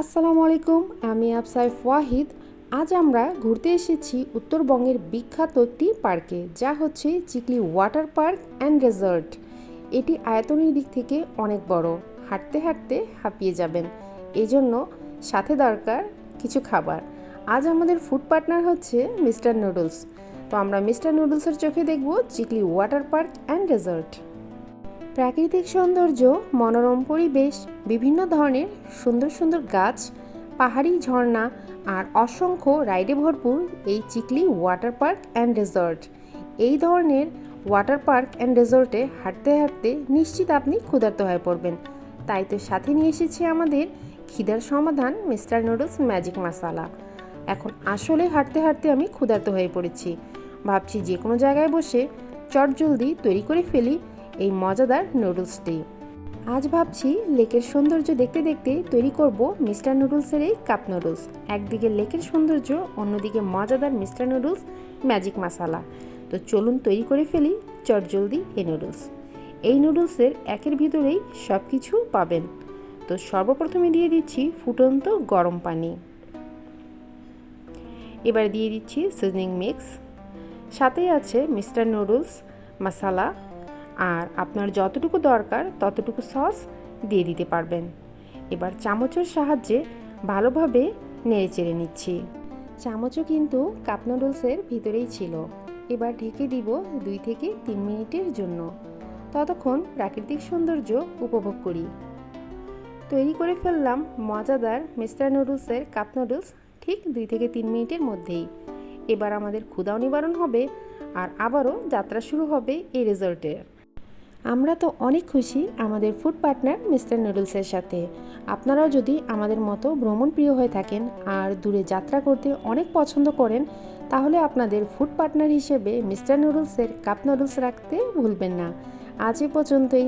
আসসালামু আলাইকুম, আমি আফসাইফ ওয়াহিদ। আজ আমরা ঘুরতে এসেছি উত্তরবঙ্গের বিখ্যাত একটি পার্কে, যা হচ্ছে Chikli water park and resort. এটি আয়তনের দিক থেকে অনেক বড়, হাঁটতে হাঁটতে হাঁপিয়ে যাবেন, এই জন্য সাথে দরকার কিছু খাবার। আজ আমাদের ফুড পার্টনার হচ্ছে মিস্টার নুডলস। তো আমরা মিস্টার নুডলসের চোখে দেখব Chikli water park and resort. প্রাকৃতিক সৌন্দর্য, মনোরম পরিবেশ, বিভিন্ন ধরনের সুন্দর সুন্দর গাছ, পাহাড়ি ঝর্ণা আর অসংখ্য রাইডে ভরপুর এই Chikli water park and resort. এই ধরনের ওয়াটার পার্ক অ্যান্ড রিসর্টে হাঁটতে হাঁটতে নিশ্চিত আপনি ক্ষুধার্ত হয়ে পড়বেন। তাই তো সাথে নিয়ে এসেছি আমাদের খিদার সমাধান মিস্টার নুডলস ম্যাজিক মশালা। এখন আসলে হাঁটতে হাঁটতে আমি ক্ষুধার্ত হয়ে পড়েছি, ভাবছি যে কোনো জায়গায় বসে চটজলদি তৈরি করে ফেলি এই মজাদার নুডলসটি। আজ ভাবছি লেকের সৌন্দর্য দেখতে দেখতে তৈরি করব মিস্টার নুডলসের এই কাপ নুডলস। একদিকে লেকের সৌন্দর্য, অন্যদিকে মজাদার মিস্টার নুডলস ম্যাজিক মশালা। তো চলুন তৈরি করে ফেলি চটজলদি এই নুডলস। এই নুডলসের একের ভিতরেই সব কিছু পাবেন। তো সর্বপ্রথমে দিয়ে দিচ্ছি ফুটন্ত গরম পানি, এবার দিয়ে দিচ্ছি সিজনিং মিক্স, সাথেই আছে মিস্টার নুডলস মশালা, আর আপনার যতটুকু দরকার ততটুকু সস দিয়ে দিতে পারবেন। এবার চামচের সাহায্যে ভালোভাবে নেড়ে চেড়ে নিচ্ছি। চামচও কিন্তু কাপ নুডলসের ভিতরেই ছিল। এবার ঢেকে দিব 2 থেকে 3 মিনিটের জন্য। ততক্ষণ প্রাকৃতিক সৌন্দর্য উপভোগ করি। তৈরি করে ফেললাম মজাদার মিস্টার নুডলসের কাপ নুডলস ঠিক 2 থেকে 3 মিনিটের মধ্যেই। এবার আমাদের ক্ষুধাও নিবারণ হবে আর আবারও যাত্রা শুরু হবে এই রিসর্টের। আমরা তো অনেক খুশি আমাদের ফুড পার্টনার মিস্টার নুডলসের সাথে। আপনারাও যদি আমাদের মতো ভ্রমণ প্রিয় হয়ে থাকেন আর দূরে যাত্রা করতে অনেক পছন্দ করেন, তাহলে আপনাদের ফুড পার্টনার হিসেবে মিস্টার নুডলসের কাপ নুডলস রাখতে ভুলবেন না। আজ এ পর্যন্তই।